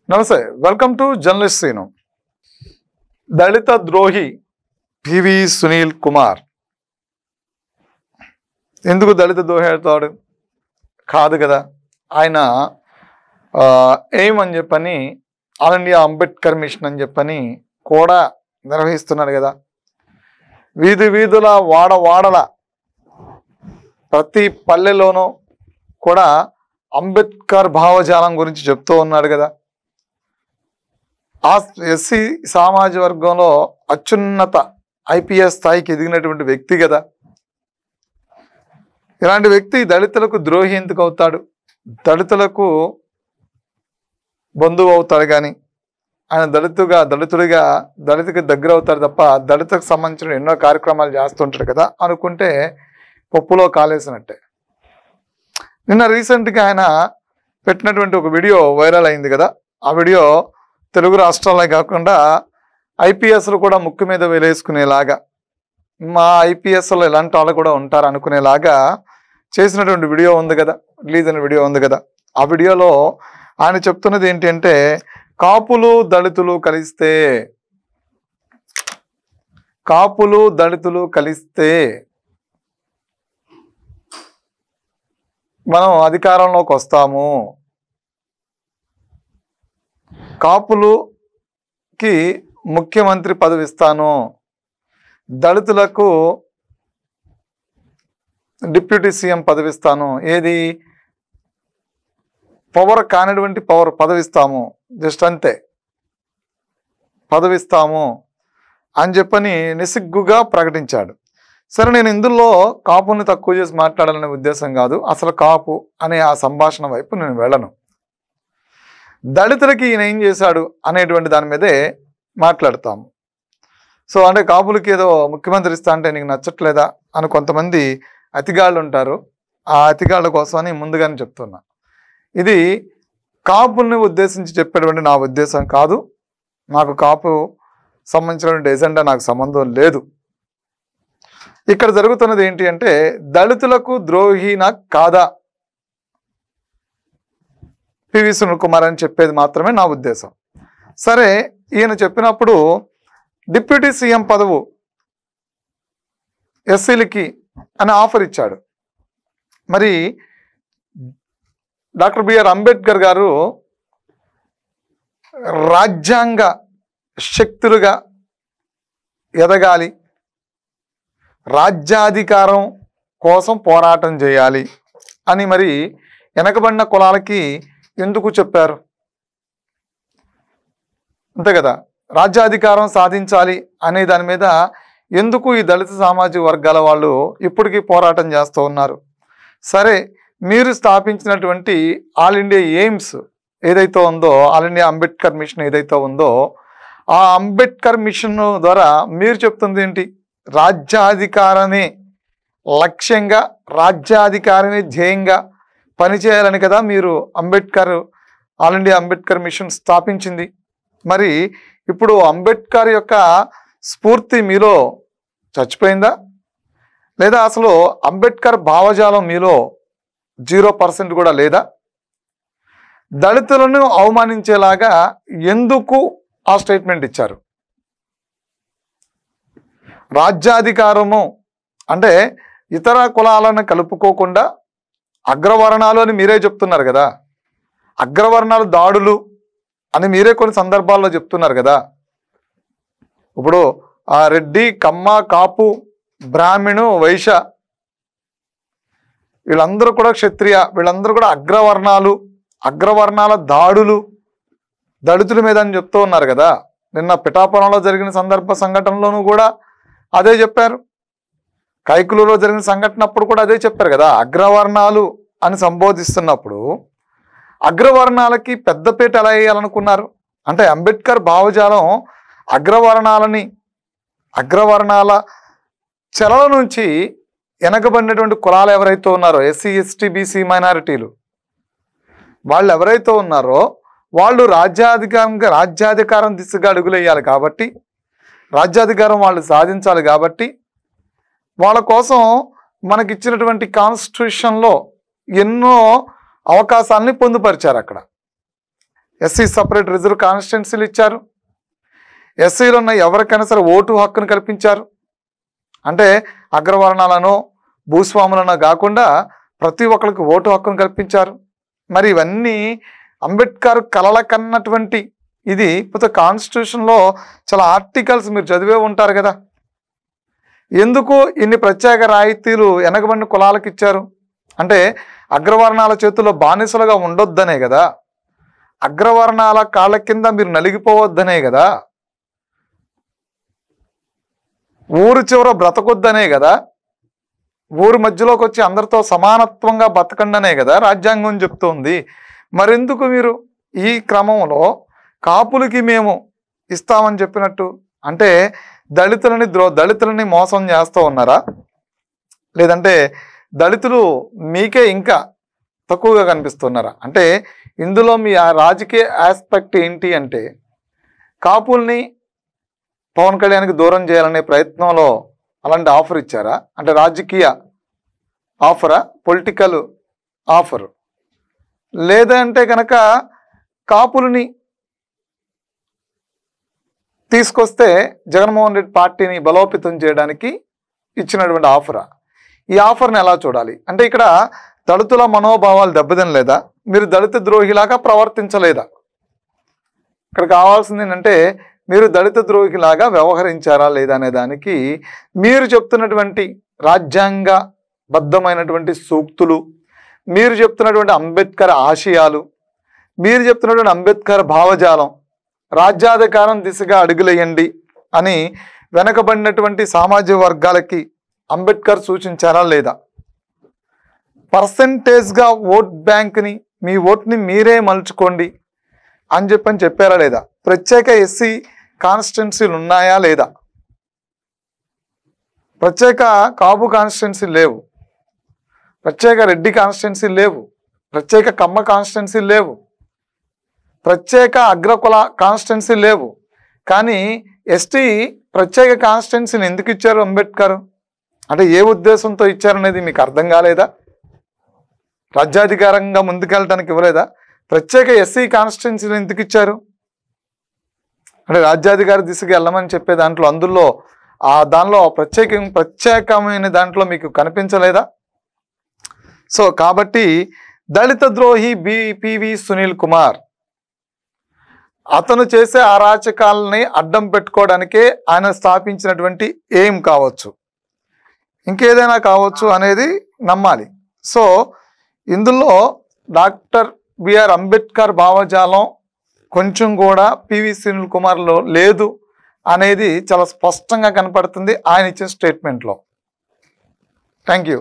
నమస్తే, welcome to journalist scene. దళిత ద్రోహి PV Sunil Kumar ఎందుకు దళిత ద్రోహి అవుతాడు? కాదు కదా, ఆయన ఎయిమ్ అని చెప్పని ఆల్ ఇండియా అంబేద్కర్ మిషన్ అని చెప్పని కూడా నిర్వహిస్తున్నాడు కదా. వీధి వీధుల వాడల ప్రతి పల్లెలోనూ కూడా అంబేద్కర్ భావజాలం గురించి చెప్తూ ఉన్నాడు కదా. ఆ ఎస్సీ సామాజిక వర్గంలో అత్యున్నత ఐపీఎస్ స్థాయికి ఎదిగినటువంటి వ్యక్తి కదా. ఇలాంటి వ్యక్తి దళితులకు ద్రోహి ఎందుకు అవుతాడు? దళితులకు బంధువు అవుతాడు, కానీ ఆయన దళితుడికి దగ్గర అవుతాడు తప్ప దళితులకు సంబంధించిన ఎన్నో కార్యక్రమాలు చేస్తుంటాడు కదా అనుకుంటే పప్పులో కాలేసినట్టే. నిన్న రీసెంట్గా ఆయన పెట్టినటువంటి ఒక వీడియో వైరల్ అయింది కదా. ఆ వీడియో తెలుగు రాష్ట్రాలే కాకుండా ఐపీఎస్లు కూడా ముక్కు మీద వేలేసుకునేలాగా, మా ఐపీఎస్లో ఇలాంటి వాళ్ళు కూడా ఉంటారు అనుకునేలాగా చేసినటువంటి వీడియో ఉంది కదా, రిలీజ్ అయిన వీడియో ఉంది కదా. ఆ వీడియోలో ఆయన చెప్తున్నది ఏంటి అంటే, కాపులు దళితులు కలిస్తే మనం అధికారంలోకి వస్తాము, కాపులుకి ముఖ్యమంత్రి పదవి ఇస్తాను, దళితులకు డిప్యూటీ సీఎం పదవి ఇస్తాను, ఏది పవర్ కానిటువంటి పదవి ఇస్తాము, జస్ట్ అంతే పదవి ఇస్తాము అని చెప్పని నిస్సిగ్గుగా ప్రకటించాడు. సరే, నేను ఇందులో కాపుని తక్కువ చేసి మాట్లాడాలనే ఉద్దేశం కాదు, అసలు కాపు అనే ఆ సంభాషణ వైపు నేను వెళ్ళను. దళితులకి ఈయన ఏం చేశాడు అనేటువంటి దాని మీదే మాట్లాడతాము. సో అంటే కాపులకి ఏదో ముఖ్యమంత్రి ఇస్తా అంటే నీకు నచ్చట్లేదా అని కొంతమంది అతిగాళ్ళు ఉంటారు. ఆ అతిగాళ్ళ కోసమని ముందుగానే చెప్తున్నా, ఇది కాపుల్ని ఉద్దేశించి చెప్పేటువంటి నా ఉద్దేశం కాదు. నాకు కాపు సంబంధించినటువంటి ఎజెండా నాకు సంబంధం లేదు. ఇక్కడ జరుగుతున్నది ఏంటి అంటే, దళితులకు ద్రోహినా కాదా పివి సునీల్ కుమార్ అని చెప్పేది మాత్రమే నా ఉద్దేశం. సరే, ఈయన చెప్పినప్పుడు డిప్యూటీ సీఎం పదవు ఎస్సీలకి అని ఆఫర్ ఇచ్చాడు. మరి డాక్టర్ బిఆర్ అంబేద్కర్ గారు రాజ్యాంగ శక్తులుగా ఎదగాలి, రాజ్యాధికారం కోసం పోరాటం చేయాలి అని మరి వెనకబడిన కులాలకి ఎందుకు చెప్పారు? అంతే కదా, రాజ్యాధికారం సాధించాలి అనే దాని మీద ఎందుకు ఈ దళిత సామాజిక వర్గాల వాళ్ళు ఇప్పటికీ పోరాటం చేస్తూ ఉన్నారు? సరే, మీరు స్థాపించినటువంటి ఆల్ ఇండియా ఎయిమ్స్ ఏదైతే ఉందో, ఆల్ ఇండియా అంబేద్కర్ మిషన్ ఏదైతే ఉందో, ఆ అంబేద్కర్ మిషన్ ద్వారా మీరు చెప్తుంది ఏంటి? రాజ్యాధికారమే లక్ష్యంగా, రాజ్యాధికారమే ధ్యేయంగా పనిచేయాలని కదా మీరు ఆల్ ఇండియా అంబేద్కర్ మిషన్ స్థాపించింది. మరి ఇప్పుడు అంబేద్కర్ యొక్క స్ఫూర్తి మీలో చచ్చిపోయిందా, లేదా అసలు అంబేద్కర్ భావజాలం మీలో 0% కూడా లేదా? దళితులను అవమానించేలాగా ఎందుకు ఆ స్టేట్మెంట్ ఇచ్చారు? రాజ్యాధికారము అంటే ఇతర కులాలను కలుపుకోకుండా అగ్రవర్ణాలు అని మీరే చెప్తున్నారు కదా, అగ్రవర్ణాలు దాడులు అని మీరే కొన్ని సందర్భాల్లో చెప్తున్నారు కదా. ఇప్పుడు ఆ రెడ్డి, కమ్మ, కాపు, బ్రాహ్మణు, వైశ్య వీళ్ళందరూ కూడా క్షత్రియ, వీళ్ళందరూ కూడా అగ్రవర్ణాల దాడులు దళితుల మీద అని చెప్తూ ఉన్నారు కదా. నిన్న పిఠాపురంలో జరిగిన సంఘటనలోనూ కూడా అదే చెప్పారు, కైకులులో జరిగిన సంఘటన అప్పుడు కూడా అదే చెప్పారు కదా. అగ్రవర్ణాలు అని సంబోధిస్తున్నప్పుడు అగ్రవర్ణాలకి పెద్దపీట ఎలా వేయాలనుకున్నారు? అంటే అంబేద్కర్ భావజాలం అగ్రవర్ణాల చెలల నుంచి వెనకబడినటువంటి కులాలు ఎవరైతే ఉన్నారో, ఎస్సీ, ఎస్టీ, బీసీ మైనారిటీలు, వాళ్ళు ఎవరైతే ఉన్నారో వాళ్ళు రాజ్యాధికారం దిశగా అడుగులేయాలి కాబట్టి, రాజ్యాధికారం వాళ్ళు సాధించాలి కాబట్టి, వాళ్ళ కోసం మనకిచ్చినటువంటి కాన్స్టిట్యూషన్లో ఎన్నో అవకాశాలని పొందుపరిచారు. అక్కడ ఎస్సీ సపరేట్ రిజర్వ్ కాన్స్టిట్యున్సీలు ఇచ్చారు. ఎస్సీలో ఉన్న ఎవరికైనా సరే ఓటు హక్కును కల్పించారు. అంటే అగ్రవర్ణాలను భూస్వాములను కాకుండా ప్రతి ఒక్కరికి ఓటు హక్కును కల్పించారు. మరి ఇవన్నీ అంబేద్కర్ కలల కన్నటువంటి ఇది ఇప్పుడు కాన్స్టిట్యూషన్లో చాలా ఆర్టికల్స్ మీరు చదివే ఉంటారు కదా. ఎందుకు ఇన్ని ప్రత్యేక రాయితీలు వెనకబడిన కులాలకు ఇచ్చారు అంటే అగ్రవర్ణాల చేతుల్లో బానిసలుగా ఉండొద్దనే కదా, అగ్రవర్ణాల కాళ్ళ కింద మీరు నలిగిపోవద్దనే కదా, ఊరు చివర బ్రతకొద్దనే కదా, ఊరి మధ్యలోకి వచ్చి అందరితో సమానత్వంగా బతకండనే కదా రాజ్యాంగం చెప్తోంది. మరెందుకు మీరు ఈ క్రమంలో కాపులకి మేము ఇస్తామని చెప్పినట్టు అంటే దళితులని మోసం చేస్తూ ఉన్నారా? లేదంటే దళితులు మీకే ఇంకా తక్కువగా కనిపిస్తున్నారా? అంటే ఇందులో మీ ఆ రాజకీయ ఆస్పెక్ట్ ఏంటి అంటే కాపుల్ని పవన్ కళ్యాణ్కి దూరం చేయాలనే ప్రయత్నంలో అలాంటి ఆఫర్ ఇచ్చారా? అంటే రాజకీయ ఆఫరా, పొలిటికల్ ఆఫరు? లేదంటే కనుక కాపులని తీసుకొస్తే జగన్మోహన్ రెడ్డి పార్టీని బలోపేతం చేయడానికి ఇచ్చినటువంటి ఆఫరా? ఈ ఆఫర్ని ఎలా చూడాలి అంటే ఇక్కడ దళితుల మనోభావాలు దెబ్బతినలేదా? మీరు దళిత ద్రోహిలాగా ప్రవర్తించలేదా? ఇక్కడ కావాల్సింది ఏంటంటే మీరు దళిత ద్రోహిలాగా వ్యవహరించారా లేదా అనే దానికి మీరు చెప్తున్నటువంటి రాజ్యాంగబద్ధమైనటువంటి సూక్తులు, మీరు చెప్తున్నటువంటి అంబేద్కర్ ఆశయాలు, మీరు చెప్తున్నటువంటి అంబేద్కర్ భావజాలం, రాజ్యాధికారం దిశగా అడుగులేయండి అని వెనకబడినటువంటి సామాజిక వర్గాలకి అంబేద్కర్ సూచించారా లేదా? పర్సంటేజ్గా ఓట్ బ్యాంక్ని, మీ ఓట్ని మీరే మలుచుకోండి అని చెప్పారా లేదా? ప్రత్యేక ఎస్సీ కాన్స్టిట్యున్సీలు ఉన్నాయా లేదా? ప్రత్యేక కాపు కాన్స్టిట్యున్సీ లేవు, ప్రత్యేక రెడ్డి కాన్స్టిట్యున్సీ లేవు, ప్రత్యేక కమ్మ కాన్స్టిట్యున్సీ లేవు, ప్రత్యేక అగ్రకుల కాన్స్టిట్యున్సీ లేవు. కానీ ఎస్టీ ప్రత్యేక కాన్స్టిట్యున్సీని ఎందుకు ఇచ్చారు అంబేద్కర్? అంటే ఏ ఉద్దేశంతో ఇచ్చారనేది మీకు అర్థం కాలేదా? రాజ్యాధికారంగా ముందుకెళ్ళడానికి ఇవ్వలేదా? ప్రత్యేక ఎస్సీ కాన్స్టిట్యున్సీని ఎందుకు ఇచ్చారు అంటే రాజ్యాధికార దిశగా వెళ్ళమని చెప్పే దాంట్లో అందులో దానిలో ప్రత్యేకమైన దాంట్లో మీకు కనిపించలేదా? సో కాబట్టి దళిత ద్రోహి పివి సునీల్ కుమార్ అతను చేసే అరాచకాలని అడ్డం పెట్టుకోవడానికే ఆయన స్థాపించినటువంటి ఎయిమ్ కావచ్చు, ఇంకేదైనా కావచ్చు అనేది నమ్మాలి. సో ఇందులో డాక్టర్ బిఆర్ అంబేద్కర్ భావజాలం కొంచెం కూడా పివి సునీల్ కుమార్లో లేదు అనేది చాలా స్పష్టంగా కనపడుతుంది ఆయన ఇచ్చిన స్టేట్మెంట్లో. Thank you.